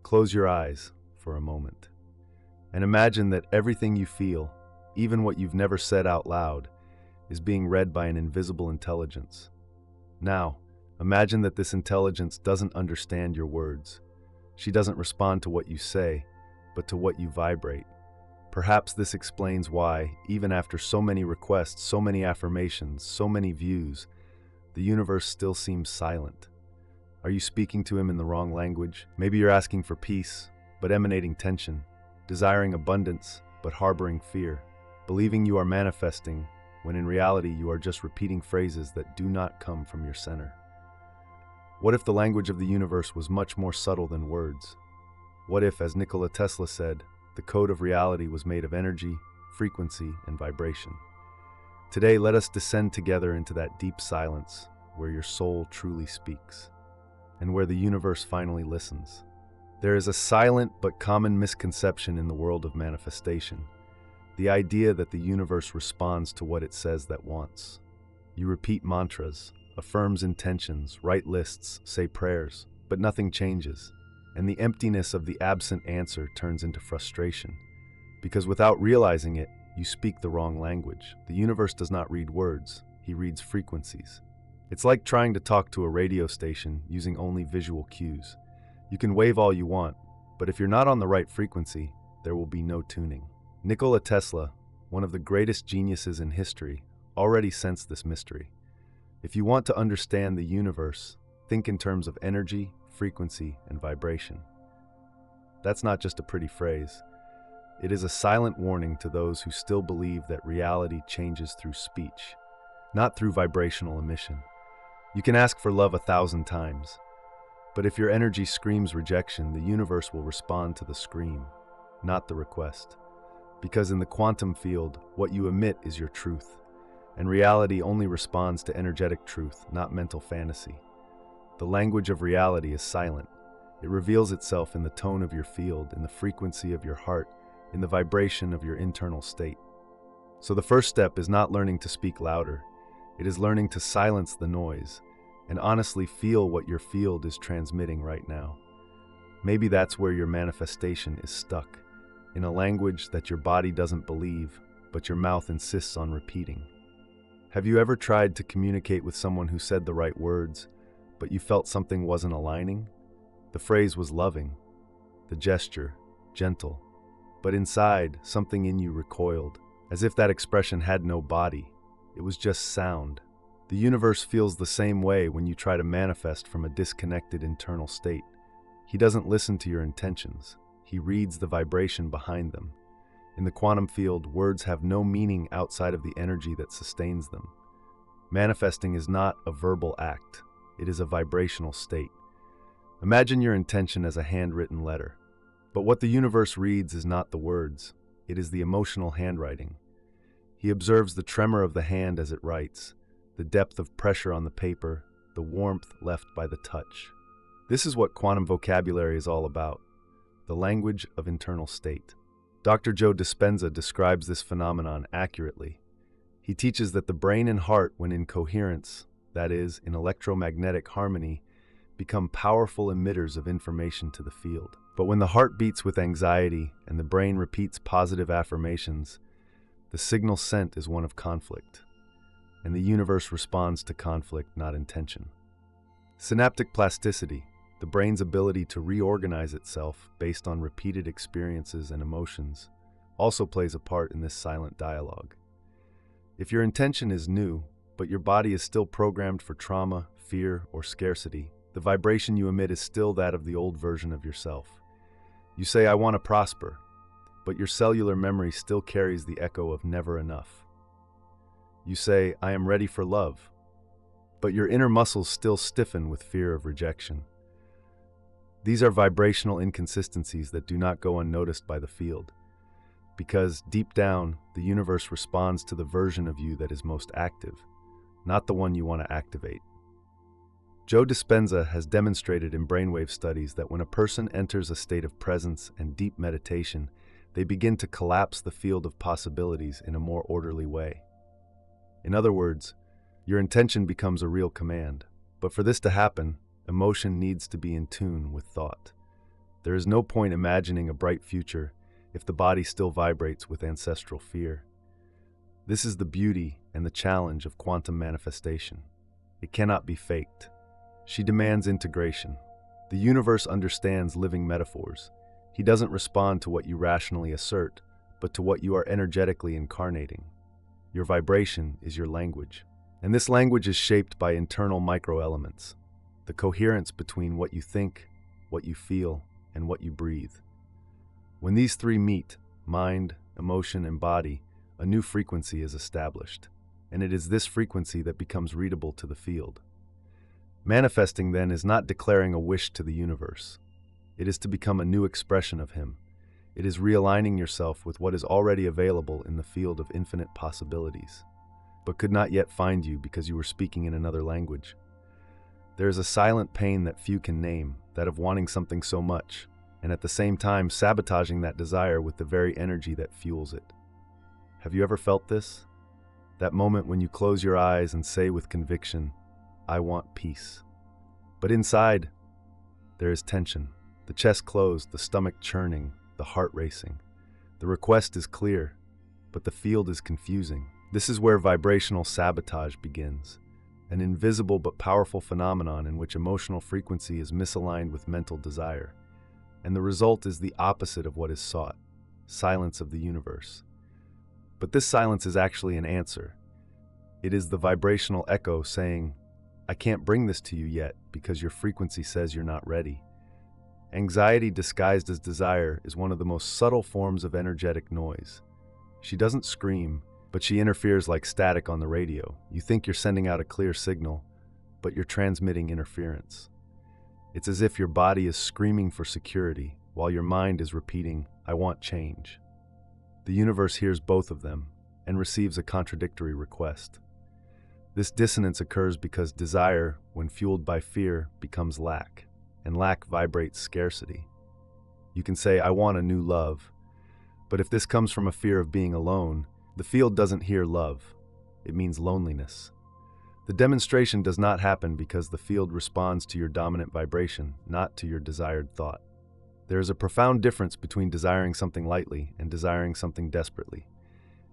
Close your eyes for a moment and imagine that everything you feel, even what you've never said out loud, is being read by an invisible intelligence. Now, imagine that this intelligence doesn't understand your words. She doesn't respond to what you say, but to what you vibrate. Perhaps this explains why, even after so many requests, so many affirmations, so many views, the universe still seems silent. Are you speaking to him in the wrong language? Maybe you're asking for peace, but emanating tension, desiring abundance, but harboring fear, believing you are manifesting, when in reality you are just repeating phrases that do not come from your center. What if the language of the universe was much more subtle than words? What if, as Nikola Tesla said, the code of reality was made of energy, frequency, and vibration? Today, let us descend together into that deep silence where your soul truly speaks, and where the universe finally listens. There is a silent but common misconception in the world of manifestation, the idea that the universe responds to what it says that wants. You repeat mantras, affirms intentions, write lists, say prayers, but nothing changes, and the emptiness of the absent answer turns into frustration. Because without realizing it, you speak the wrong language. The universe does not read words, he reads frequencies. It's like trying to talk to a radio station using only visual cues. You can wave all you want, but if you're not on the right frequency, there will be no tuning. Nikola Tesla, one of the greatest geniuses in history, already sensed this mystery. If you want to understand the universe, think in terms of energy, frequency, and vibration. That's not just a pretty phrase. It is a silent warning to those who still believe that reality changes through speech, not through vibrational emission. You can ask for love 1,000 times, but if your energy screams rejection, the universe will respond to the scream, not the request. Because in the quantum field, what you emit is your truth, and reality only responds to energetic truth, not mental fantasy. The language of reality is silent. It reveals itself in the tone of your field, in the frequency of your heart, in the vibration of your internal state. So the first step is not learning to speak louder. It is learning to silence the noise and honestly feel what your field is transmitting right now. Maybe that's where your manifestation is stuck, in a language that your body doesn't believe, but your mouth insists on repeating. Have you ever tried to communicate with someone who said the right words, but you felt something wasn't aligning? The phrase was loving, the gesture gentle, but inside, something in you recoiled, as if that expression had no body. It was just sound. The universe feels the same way when you try to manifest from a disconnected internal state. He doesn't listen to your intentions. He reads the vibration behind them. In the quantum field, words have no meaning outside of the energy that sustains them. Manifesting is not a verbal act. It is a vibrational state. Imagine your intention as a handwritten letter. But what the universe reads is not the words. It is the emotional handwriting. He observes the tremor of the hand as it writes, the depth of pressure on the paper, the warmth left by the touch. This is what quantum vocabulary is all about, the language of internal state. Dr. Joe Dispenza describes this phenomenon accurately. He teaches that the brain and heart, when in coherence, that is, in electromagnetic harmony, become powerful emitters of information to the field. But when the heart beats with anxiety and the brain repeats positive affirmations, the signal sent is one of conflict, and the universe responds to conflict, not intention. Synaptic plasticity, the brain's ability to reorganize itself based on repeated experiences and emotions, also plays a part in this silent dialogue. If your intention is new, but your body is still programmed for trauma, fear, or scarcity, the vibration you emit is still that of the old version of yourself. You say, "I want to prosper," but your cellular memory still carries the echo of never enough. You say, "I am ready for love," but your inner muscles still stiffen with fear of rejection. These are vibrational inconsistencies that do not go unnoticed by the field, because deep down, the universe responds to the version of you that is most active, not the one you want to activate. Joe Dispenza has demonstrated in brainwave studies that when a person enters a state of presence and deep meditation, they begin to collapse the field of possibilities in a more orderly way. In other words, your intention becomes a real command. But for this to happen, emotion needs to be in tune with thought. There is no point imagining a bright future if the body still vibrates with ancestral fear. This is the beauty and the challenge of quantum manifestation. It cannot be faked. She demands integration. The universe understands living metaphors. He doesn't respond to what you rationally assert, but to what you are energetically incarnating. Your vibration is your language. And this language is shaped by internal microelements, the coherence between what you think, what you feel, and what you breathe. When these three meet, mind, emotion, and body, a new frequency is established, and it is this frequency that becomes readable to the field. Manifesting, then, is not declaring a wish to the universe. It is to become a new expression of Him. It is realigning yourself with what is already available in the field of infinite possibilities, but could not yet find you because you were speaking in another language. There is a silent pain that few can name, that of wanting something so much, and at the same time sabotaging that desire with the very energy that fuels it. Have you ever felt this? That moment when you close your eyes and say with conviction, "I want peace." But inside, there is tension. The chest closed, the stomach churning, the heart racing. The request is clear, but the field is confusing. This is where vibrational sabotage begins, an invisible but powerful phenomenon in which emotional frequency is misaligned with mental desire. And the result is the opposite of what is sought, silence of the universe. But this silence is actually an answer. It is the vibrational echo saying, "I can't bring this to you yet because your frequency says you're not ready." Anxiety disguised as desire is one of the most subtle forms of energetic noise. She doesn't scream, but she interferes like static on the radio. You think you're sending out a clear signal, but you're transmitting interference. It's as if your body is screaming for security, while your mind is repeating, "I want change." The universe hears both of them and receives a contradictory request. This dissonance occurs because desire, when fueled by fear, becomes lack, and lack vibrates scarcity. You can say, "I want a new love," but if this comes from a fear of being alone, the field doesn't hear love. It means loneliness. The demonstration does not happen because the field responds to your dominant vibration, not to your desired thought. There is a profound difference between desiring something lightly and desiring something desperately.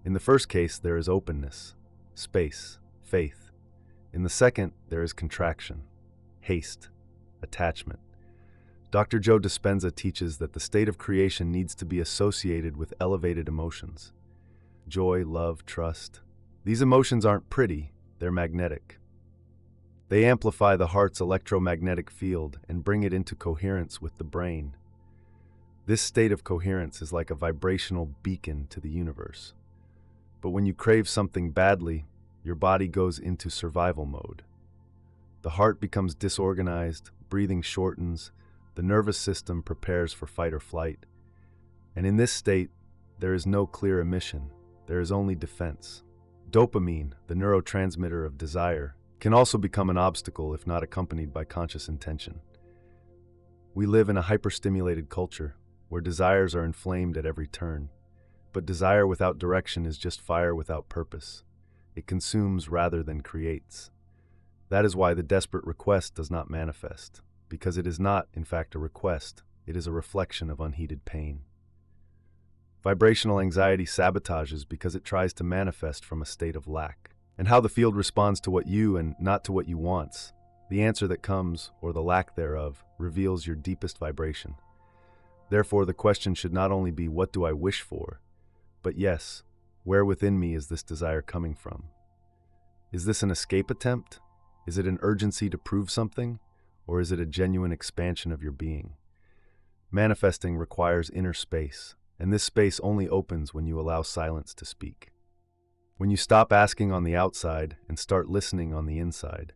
In the first case, there is openness, space, faith. In the second, there is contraction, haste, attachment. Dr. Joe Dispenza teaches that the state of creation needs to be associated with elevated emotions. Joy, love, trust. These emotions aren't pretty, they're magnetic. They amplify the heart's electromagnetic field and bring it into coherence with the brain. This state of coherence is like a vibrational beacon to the universe. But when you crave something badly, your body goes into survival mode. The heart becomes disorganized, breathing shortens, the nervous system prepares for fight or flight. And in this state, there is no clear emission, there is only defense. Dopamine, the neurotransmitter of desire, can also become an obstacle if not accompanied by conscious intention. We live in a hyperstimulated culture where desires are inflamed at every turn. But desire without direction is just fire without purpose. It consumes rather than creates. That is why the desperate request does not manifest, because it is not, in fact, a request. It is a reflection of unheeded pain. Vibrational anxiety sabotages because it tries to manifest from a state of lack. And how the field responds to what you and not to what you wants, the answer that comes, or the lack thereof, reveals your deepest vibration. Therefore, the question should not only be, what do I wish for? But yes, where within me is this desire coming from? Is this an escape attempt? Is it an urgency to prove something? Or is it a genuine expansion of your being? Manifesting requires inner space, and this space only opens when you allow silence to speak. When you stop asking on the outside and start listening on the inside,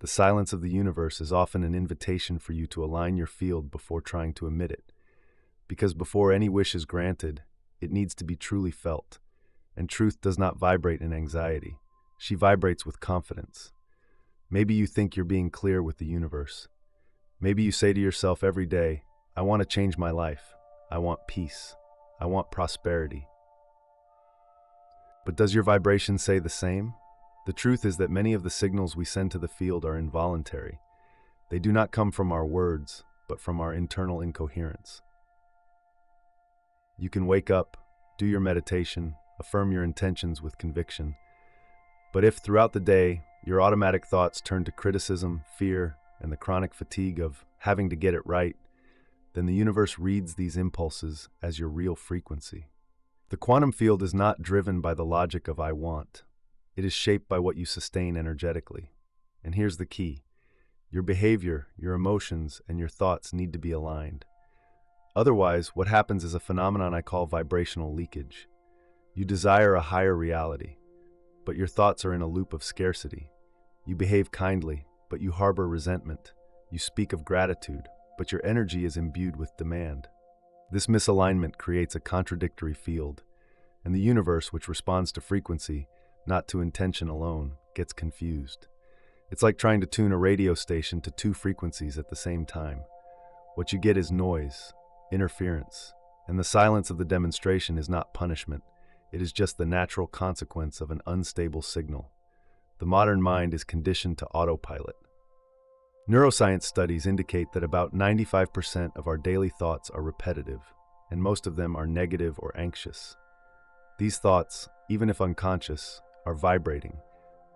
the silence of the universe is often an invitation for you to align your field before trying to emit it. Because before any wish is granted, it needs to be truly felt. And truth does not vibrate in anxiety. She vibrates with confidence. Maybe you think you're being clear with the universe. Maybe you say to yourself every day, "I want to change my life. I want peace. I want prosperity." But does your vibration say the same? The truth is that many of the signals we send to the field are involuntary. They do not come from our words, but from our internal incoherence. You can wake up, do your meditation, affirm your intentions with conviction. But if throughout the day, your automatic thoughts turn to criticism, fear, and the chronic fatigue of having to get it right, then the universe reads these impulses as your real frequency. The quantum field is not driven by the logic of I want. It is shaped by what you sustain energetically. And here's the key. Your behavior, your emotions, and your thoughts need to be aligned. Otherwise, what happens is a phenomenon I call vibrational leakage. You desire a higher reality, but your thoughts are in a loop of scarcity. You behave kindly, but you harbor resentment. You speak of gratitude, but your energy is imbued with demand. This misalignment creates a contradictory field, and the universe, which responds to frequency, not to intention alone, gets confused. It's like trying to tune a radio station to two frequencies at the same time. What you get is noise, interference, and the silence of the demonstration is not punishment. It is just the natural consequence of an unstable signal. The modern mind is conditioned to autopilot. Neuroscience studies indicate that about 95% of our daily thoughts are repetitive, and most of them are negative or anxious. These thoughts, even if unconscious, are vibrating,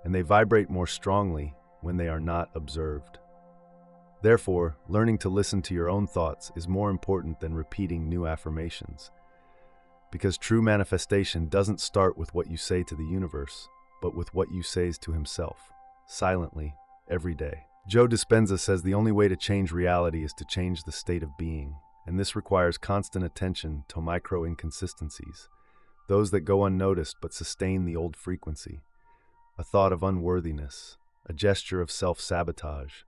and they vibrate more strongly when they are not observed. Therefore, learning to listen to your own thoughts is more important than repeating new affirmations. Because true manifestation doesn't start with what you say to the universe, but with what you say to himself, silently, every day. Joe Dispenza says the only way to change reality is to change the state of being, and this requires constant attention to micro inconsistencies, those that go unnoticed but sustain the old frequency. A thought of unworthiness, a gesture of self-sabotage,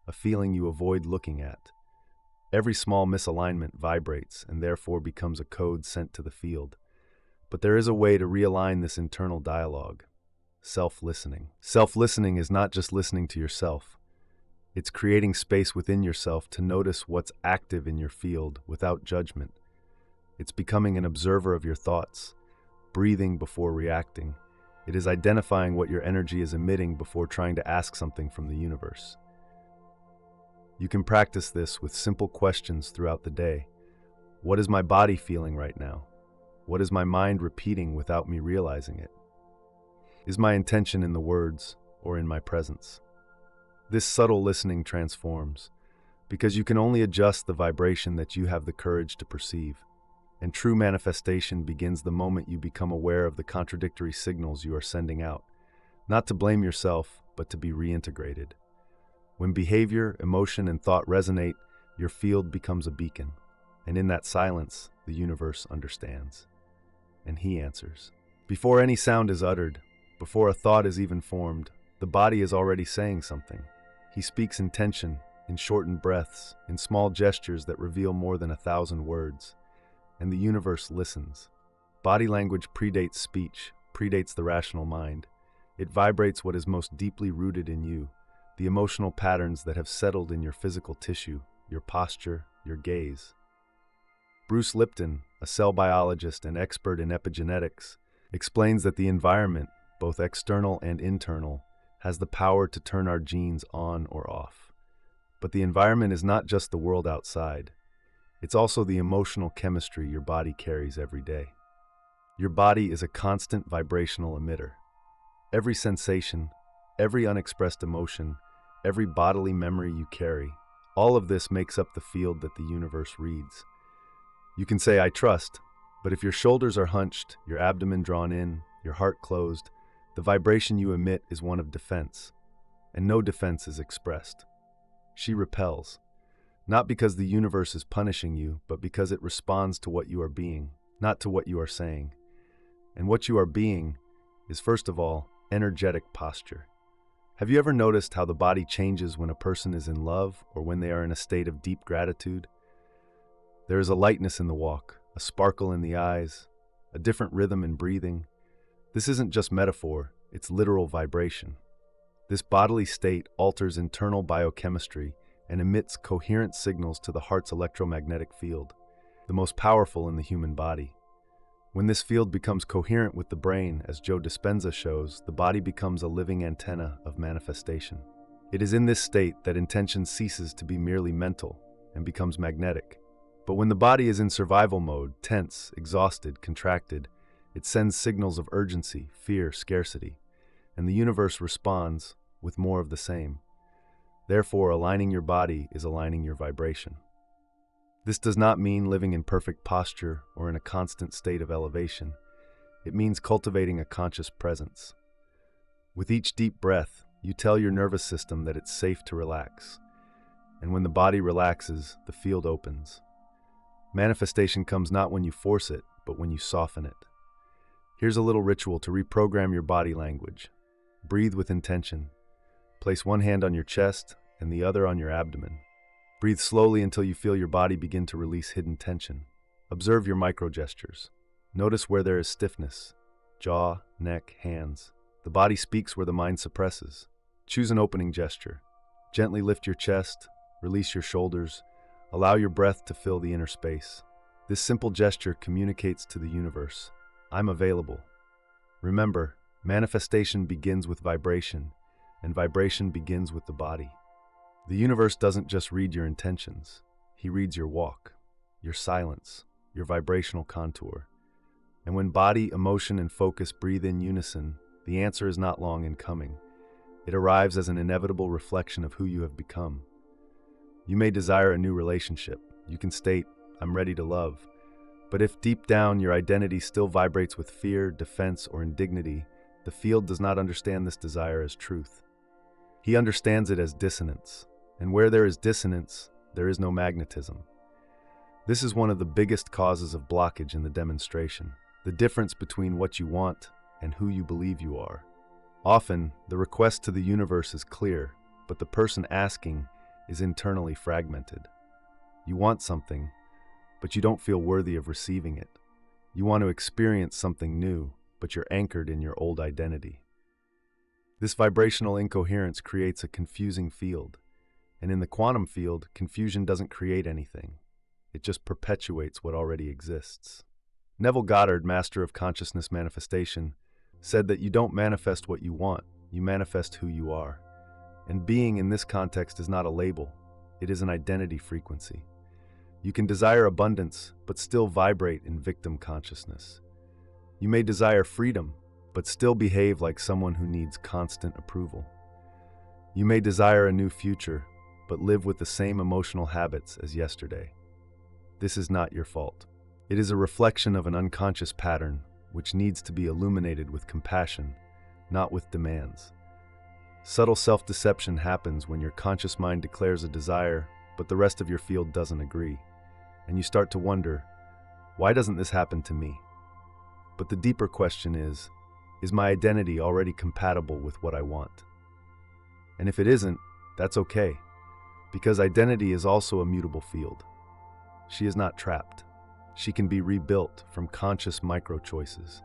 a feeling you avoid looking at. Every small misalignment vibrates and therefore becomes a code sent to the field. But there is a way to realign this internal dialogue. Self-listening. Self-listening is not just listening to yourself. It's creating space within yourself to notice what's active in your field without judgment. It's becoming an observer of your thoughts, breathing before reacting. It is identifying what your energy is emitting before trying to ask something from the universe. You can practice this with simple questions throughout the day. What is my body feeling right now? What is my mind repeating without me realizing it? Is my intention in the words or in my presence? This subtle listening transforms, because you can only adjust the vibration that you have the courage to perceive. And true manifestation begins the moment you become aware of the contradictory signals you are sending out, not to blame yourself, but to be reintegrated. When behavior, emotion, and thought resonate, your field becomes a beacon. And in that silence, the universe understands. And he answers. Before any sound is uttered, before a thought is even formed, the body is already saying something. He speaks intention, in shortened breaths, in small gestures that reveal more than 1,000 words. And the universe listens. Body language predates speech, predates the rational mind. It vibrates what is most deeply rooted in you, the emotional patterns that have settled in your physical tissue, your posture, your gaze. Bruce Lipton, a cell biologist and expert in epigenetics, explains that the environment, both external and internal, has the power to turn our genes on or off. But the environment is not just the world outside. It's also the emotional chemistry your body carries every day. Your body is a constant vibrational emitter. Every sensation, every unexpressed emotion, every bodily memory you carry, all of this makes up the field that the universe reads. You can say, I trust, but if your shoulders are hunched, your abdomen drawn in, your heart closed, the vibration you emit is one of defense, and no defense is expressed. She repels, not because the universe is punishing you, but because it responds to what you are being, not to what you are saying. And what you are being is, first of all, energetic posture. Have you ever noticed how the body changes when a person is in love or when they are in a state of deep gratitude? There is a lightness in the walk, a sparkle in the eyes, a different rhythm in breathing. This isn't just metaphor, it's literal vibration. This bodily state alters internal biochemistry and emits coherent signals to the heart's electromagnetic field, the most powerful in the human body. When this field becomes coherent with the brain, as Joe Dispenza shows, the body becomes a living antenna of manifestation. It is in this state that intention ceases to be merely mental and becomes magnetic. But when the body is in survival mode, tense, exhausted, contracted, it sends signals of urgency, fear, scarcity, and the universe responds with more of the same. Therefore, aligning your body is aligning your vibration. This does not mean living in perfect posture or in a constant state of elevation. It means cultivating a conscious presence. With each deep breath, you tell your nervous system that it's safe to relax. And when the body relaxes, the field opens. Manifestation comes not when you force it, but when you soften it. Here's a little ritual to reprogram your body language. Breathe with intention. Place one hand on your chest and the other on your abdomen. Breathe slowly until you feel your body begin to release hidden tension. Observe your micro-gestures. Notice where there is stiffness: jaw, neck, hands. The body speaks where the mind suppresses. Choose an opening gesture. Gently lift your chest, release your shoulders, allow your breath to fill the inner space. This simple gesture communicates to the universe: I'm available. Remember, manifestation begins with vibration, and vibration begins with the body. The universe doesn't just read your intentions. He reads your walk, your silence, your vibrational contour. And when body, emotion, and focus breathe in unison, the answer is not long in coming. It arrives as an inevitable reflection of who you have become. You may desire a new relationship. You can state, I'm ready to love. But if deep down your identity still vibrates with fear, defense, or indignity, the field does not understand this desire as truth. He understands it as dissonance. And where there is dissonance, there is no magnetism. This is one of the biggest causes of blockage in the demonstration: the difference between what you want and who you believe you are. Often, the request to the universe is clear, but the person asking is internally fragmented. You want something, but you don't feel worthy of receiving it. You want to experience something new, but you're anchored in your old identity. This vibrational incoherence creates a confusing field. And in the quantum field, confusion doesn't create anything. It just perpetuates what already exists. Neville Goddard, master of consciousness manifestation, said that you don't manifest what you want, you manifest who you are. And being in this context is not a label, it is an identity frequency. You can desire abundance, but still vibrate in victim consciousness. You may desire freedom, but still behave like someone who needs constant approval. You may desire a new future, but live with the same emotional habits as yesterday. This is not your fault. It is a reflection of an unconscious pattern which needs to be illuminated with compassion, not with demands. Subtle self-deception happens when your conscious mind declares a desire, but the rest of your field doesn't agree. And you start to wonder, why doesn't this happen to me? But the deeper question is my identity already compatible with what I want? And if it isn't, that's okay, because identity is also a mutable field. She is not trapped. She can be rebuilt from conscious micro-choices.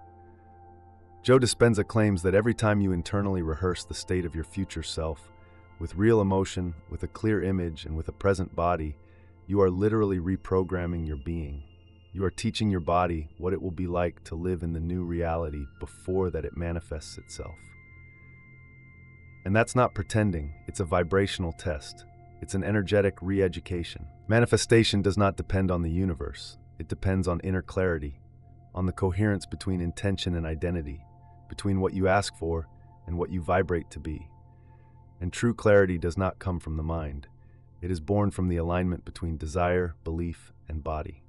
Joe Dispenza claims that every time you internally rehearse the state of your future self, with real emotion, with a clear image, and with a present body, you are literally reprogramming your being. You are teaching your body what it will be like to live in the new reality before that it manifests itself. And that's not pretending, it's a vibrational test. It's an energetic re-education. Manifestation does not depend on the universe. It depends on inner clarity, on the coherence between intention and identity, between what you ask for and what you vibrate to be. And true clarity does not come from the mind. It is born from the alignment between desire, belief, and body.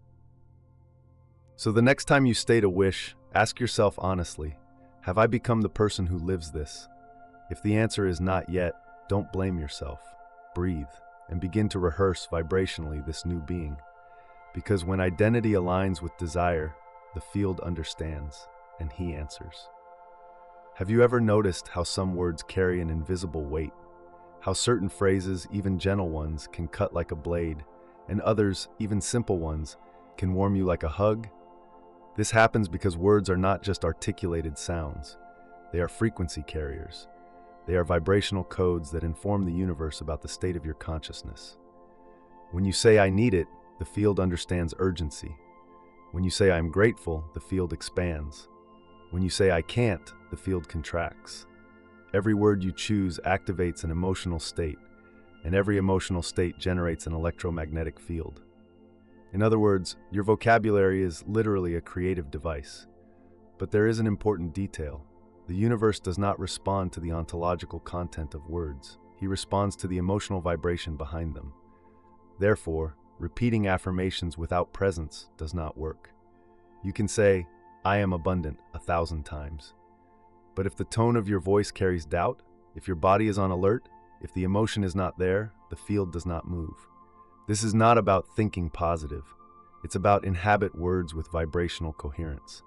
So the next time you state a wish, ask yourself honestly, have I become the person who lives this? If the answer is not yet, don't blame yourself. Breathe and begin to rehearse vibrationally this new being. Because when identity aligns with desire, the field understands, and he answers. Have you ever noticed how some words carry an invisible weight? How certain phrases, even gentle ones, can cut like a blade, and others, even simple ones, can warm you like a hug? This happens because words are not just articulated sounds. They are frequency carriers. They are vibrational codes that inform the universe about the state of your consciousness. When you say, I need it, the field understands urgency. When you say, I'm grateful, the field expands. When you say, I can't, the field contracts. Every word you choose activates an emotional state, and every emotional state generates an electromagnetic field. In other words, your vocabulary is literally a creative device. But there is an important detail. The universe does not respond to the ontological content of words. He responds to the emotional vibration behind them. Therefore, repeating affirmations without presence does not work. You can say, "I am abundant," 1,000 times. But if the tone of your voice carries doubt, if your body is on alert, if the emotion is not there, the field does not move. This is not about thinking positive. It's about inhabit words with vibrational coherence.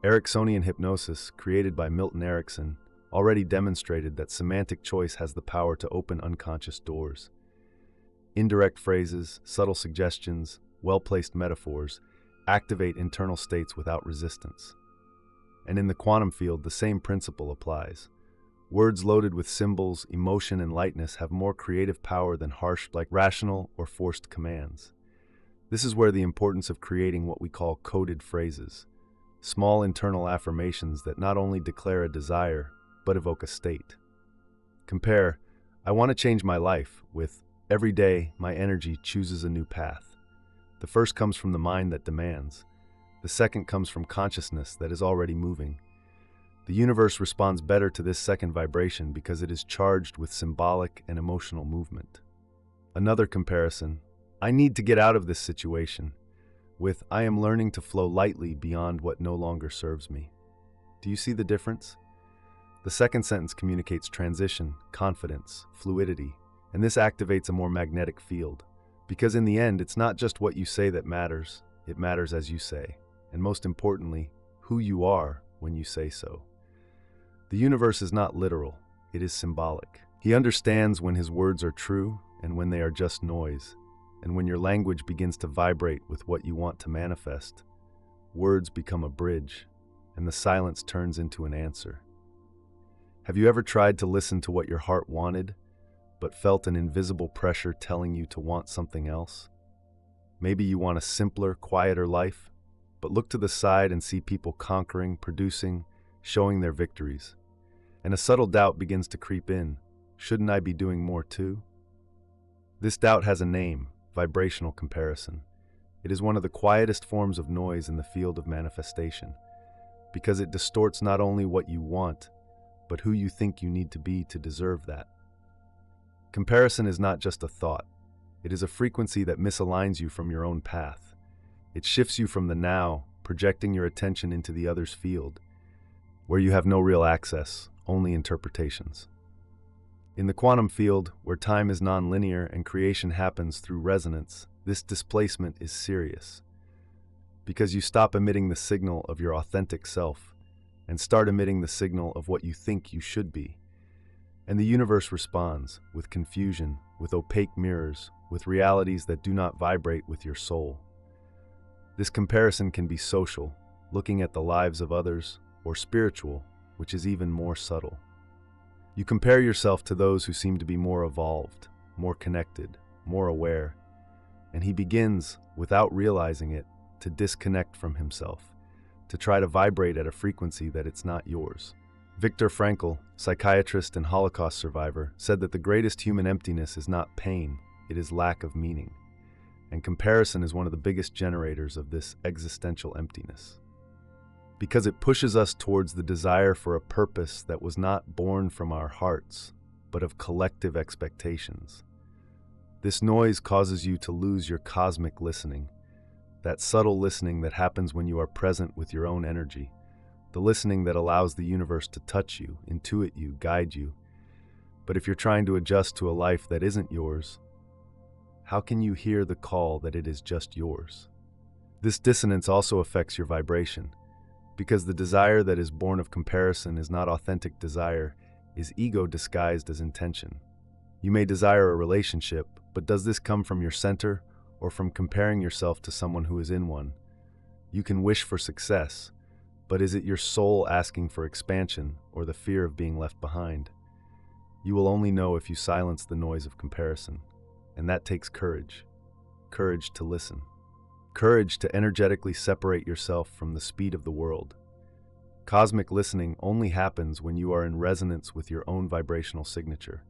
Ericksonian hypnosis, created by Milton Erickson, already demonstrated that semantic choice has the power to open unconscious doors. Indirect phrases, subtle suggestions, well-placed metaphors activate internal states without resistance. And in the quantum field, the same principle applies. Words loaded with symbols, emotion, and lightness have more creative power than harsh, rational or forced commands. This is where the importance of creating what we call coded phrases, small internal affirmations that not only declare a desire, but evoke a state. Compare, "I want to change my life," with "Every day, my energy chooses a new path." The first comes from the mind that demands. The second comes from consciousness that is already moving. The universe responds better to this second vibration because it is charged with symbolic and emotional movement. Another comparison, "I need to get out of this situation," with "I am learning to flow lightly beyond what no longer serves me." Do you see the difference? The second sentence communicates transition, confidence, fluidity, and this activates a more magnetic field. Because in the end, it's not just what you say that matters, it matters as you say, and most importantly, who you are when you say so. The universe is not literal, it is symbolic. He understands when his words are true and when they are just noise, and when your language begins to vibrate with what you want to manifest, words become a bridge, and the silence turns into an answer. Have you ever tried to listen to what your heart wanted, but felt an invisible pressure telling you to want something else? Maybe you want a simpler, quieter life, but look to the side and see people conquering, producing, showing their victories. And a subtle doubt begins to creep in. Shouldn't I be doing more too? This doubt has a name, vibrational comparison. It is one of the quietest forms of noise in the field of manifestation, because it distorts not only what you want, but who you think you need to be to deserve that. Comparison is not just a thought. It is a frequency that misaligns you from your own path. It shifts you from the now, projecting your attention into the other's field, where you have no real access, only interpretations. In the quantum field, where time is nonlinear and creation happens through resonance, this displacement is serious. Because you stop emitting the signal of your authentic self and start emitting the signal of what you think you should be. And the universe responds with confusion, with opaque mirrors, with realities that do not vibrate with your soul. This comparison can be social, looking at the lives of others, or spiritual, which is even more subtle. You compare yourself to those who seem to be more evolved, more connected, more aware, and he begins, without realizing it, to disconnect from himself, to try to vibrate at a frequency that it's not yours. Viktor Frankl, psychiatrist and Holocaust survivor, said that the greatest human emptiness is not pain, it is lack of meaning. And comparison is one of the biggest generators of this existential emptiness, because it pushes us towards the desire for a purpose that was not born from our hearts, but of collective expectations. This noise causes you to lose your cosmic listening, that subtle listening that happens when you are present with your own energy, the listening that allows the universe to touch you, intuit you, guide you. But if you're trying to adjust to a life that isn't yours, how can you hear the call that it is just yours? This dissonance also affects your vibration, because the desire that is born of comparison is not authentic desire, is ego disguised as intention. You may desire a relationship, but does this come from your center or from comparing yourself to someone who is in one? You can wish for success, but is it your soul asking for expansion or the fear of being left behind? You will only know if you silence the noise of comparison, and that takes courage. Courage to listen. Courage to energetically separate yourself from the speed of the world. Cosmic listening only happens when you are in resonance with your own vibrational signature.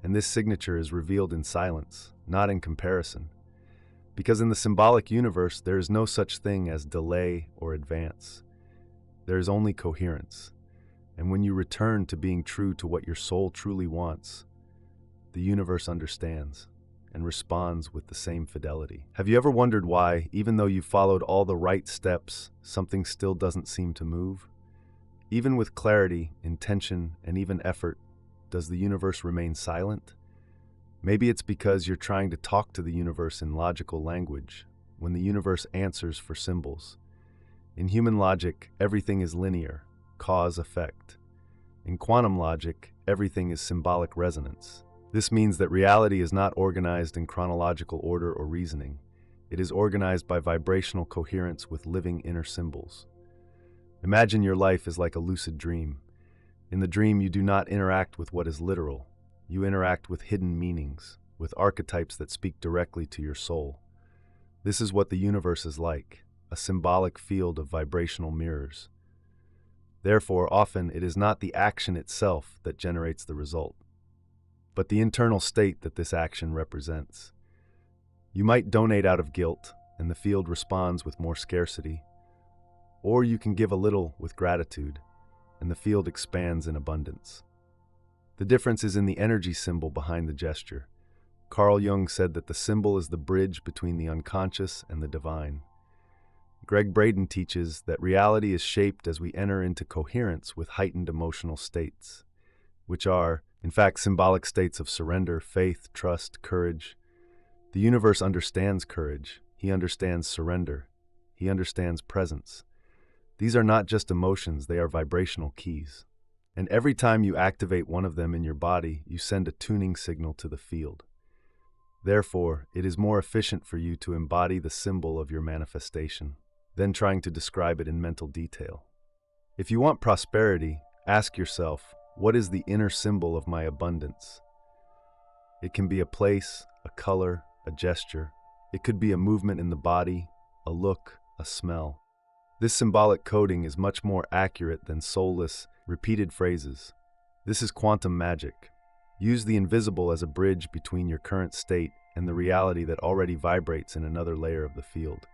and this signature is revealed in silence, not in comparison. Because in the symbolic universe, there is no such thing as delay or advance. There is only coherence. And when you return to being true to what your soul truly wants, the universe understands and responds with the same fidelity. Have you ever wondered why, even though you've followed all the right steps, something still doesn't seem to move? Even with clarity, intention, and even effort, does the universe remain silent? Maybe it's because you're trying to talk to the universe in logical language, when the universe answers for symbols. In human logic, everything is linear, cause-effect. In quantum logic, everything is symbolic resonance. This means that reality is not organized in chronological order or reasoning. It is organized by vibrational coherence with living inner symbols. Imagine your life is like a lucid dream. In the dream, you do not interact with what is literal. You interact with hidden meanings, with archetypes that speak directly to your soul. This is what the universe is like, a symbolic field of vibrational mirrors. Therefore, often it is not the action itself that generates the result, but the internal state that this action represents. You might donate out of guilt, and the field responds with more scarcity, or you can give a little with gratitude, and the field expands in abundance. The difference is in the energy symbol behind the gesture. Carl Jung said that the symbol is the bridge between the unconscious and the divine. Greg Braden teaches that reality is shaped as we enter into coherence with heightened emotional states, which are, in fact, symbolic states of surrender, faith, trust, courage. The universe understands courage. He understands surrender. He understands presence. These are not just emotions, they are vibrational keys. And every time you activate one of them in your body, you send a tuning signal to the field. Therefore, it is more efficient for you to embody the symbol of your manifestation than trying to describe it in mental detail. If you want prosperity, ask yourself, what is the inner symbol of my abundance? It can be a place, a color, a gesture. It could be a movement in the body, a look, a smell. This symbolic coding is much more accurate than soulless, repeated phrases. This is quantum magic. Use the invisible as a bridge between your current state and the reality that already vibrates in another layer of the field.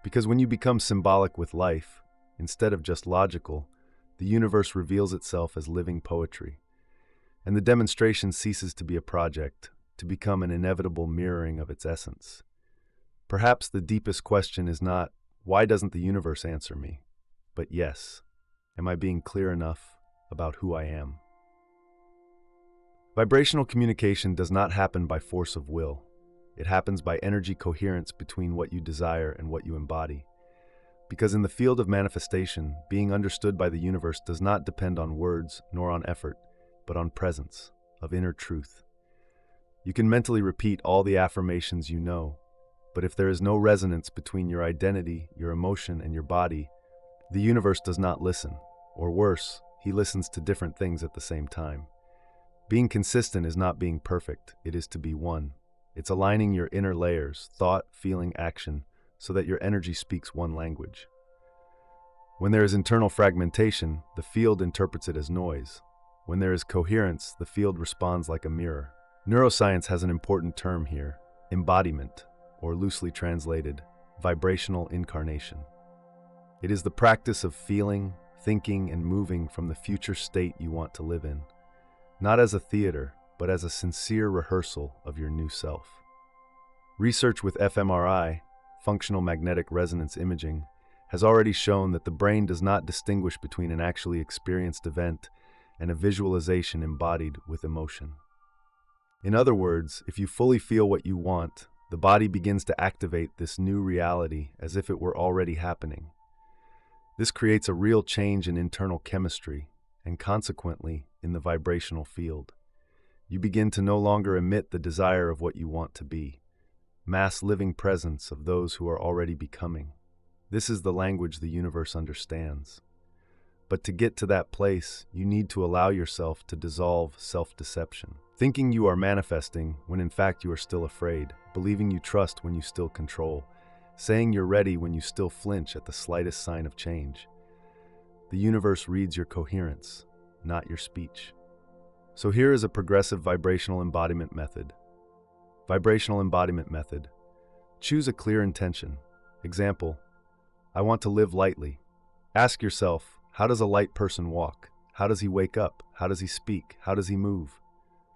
Because when you become symbolic with life, instead of just logical, the universe reveals itself as living poetry. And the demonstration ceases to be a project, to become an inevitable mirroring of its essence. Perhaps the deepest question is not, why doesn't the universe answer me? But yes, am I being clear enough about who I am? Vibrational communication does not happen by force of will. It happens by energy coherence between what you desire and what you embody. Because in the field of manifestation, being understood by the universe does not depend on words nor on effort, but on presence, of inner truth. You can mentally repeat all the affirmations you know, but if there is no resonance between your identity, your emotion, and your body, the universe does not listen, or worse, he listens to different things at the same time. Being consistent is not being perfect, it is to be one. It's aligning your inner layers, thought, feeling, action, so that your energy speaks one language. When there is internal fragmentation, the field interprets it as noise. When there is coherence, the field responds like a mirror. Neuroscience has an important term here, embodiment, or loosely translated, vibrational incarnation. It is the practice of feeling, thinking, and moving from the future state you want to live in, not as a theater, but as a sincere rehearsal of your new self. Research with fMRI, functional magnetic resonance imaging, has already shown that the brain does not distinguish between an actually experienced event and a visualization embodied with emotion. In other words, if you fully feel what you want, the body begins to activate this new reality as if it were already happening. This creates a real change in internal chemistry and consequently in the vibrational field. You begin to no longer emit the desire of what you want to be, mass living presence of those who are already becoming. This is the language the universe understands. But to get to that place, you need to allow yourself to dissolve self-deception. Thinking you are manifesting when in fact you are still afraid, believing you trust when you still control, saying you're ready when you still flinch at the slightest sign of change. The universe reads your coherence, not your speech. So here is a progressive vibrational embodiment method. Vibrational embodiment method. Choose a clear intention. Example, I want to live lightly. Ask yourself, how does a light person walk? How does he wake up? How does he speak? How does he move?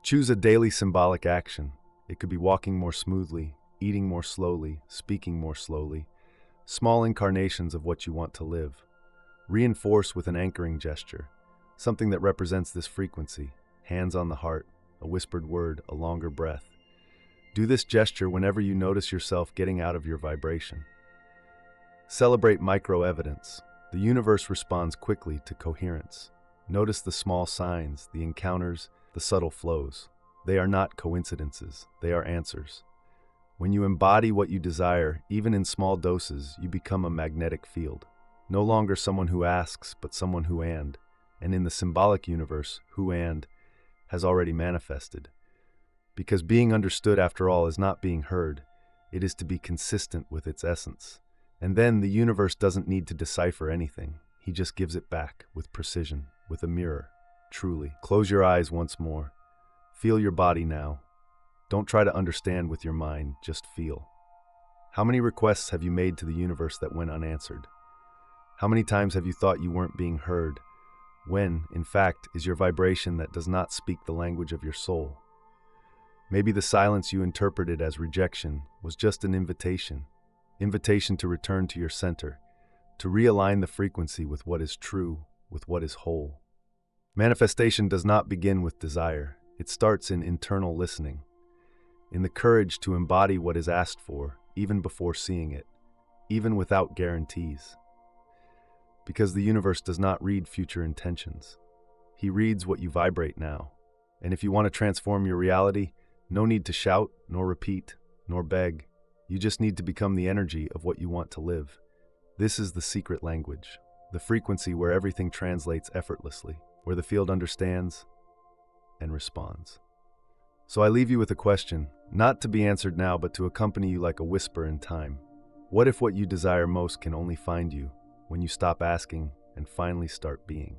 Choose a daily symbolic action. It could be walking more smoothly, eating more slowly, speaking more slowly. Small incarnations of what you want to live. Reinforce with an anchoring gesture, something that represents this frequency. Hands on the heart, a whispered word, a longer breath. Do this gesture whenever you notice yourself getting out of your vibration. Celebrate micro-evidence. The universe responds quickly to coherence. Notice the small signs, the encounters, the subtle flows. They are not coincidences, they are answers. When you embody what you desire, even in small doses, you become a magnetic field. No longer someone who asks, but someone who and in the symbolic universe, who and has already manifested. Because being understood, after all, is not being heard. It is to be consistent with its essence. And then the universe doesn't need to decipher anything. He just gives it back with precision, with a mirror, truly. Close your eyes once more. Feel your body now. Don't try to understand with your mind, just feel. How many requests have you made to the universe that went unanswered? How many times have you thought you weren't being heard, when, in fact, is your vibration that does not speak the language of your soul? Maybe the silence you interpreted as rejection was just an invitation to return to your center, to realign the frequency with what is true, with what is whole. Manifestation does not begin with desire. It starts in internal listening, in the courage to embody what is asked for, even before seeing it, even without guarantees. Because the universe does not read future intentions. He reads what you vibrate now. And if you want to transform your reality, no need to shout, nor repeat, nor beg. You just need to become the energy of what you want to live. This is the secret language, the frequency where everything translates effortlessly, where the field understands and responds. So I leave you with a question, not to be answered now, but to accompany you like a whisper in time. What if what you desire most can only find you when you stop asking and finally start being?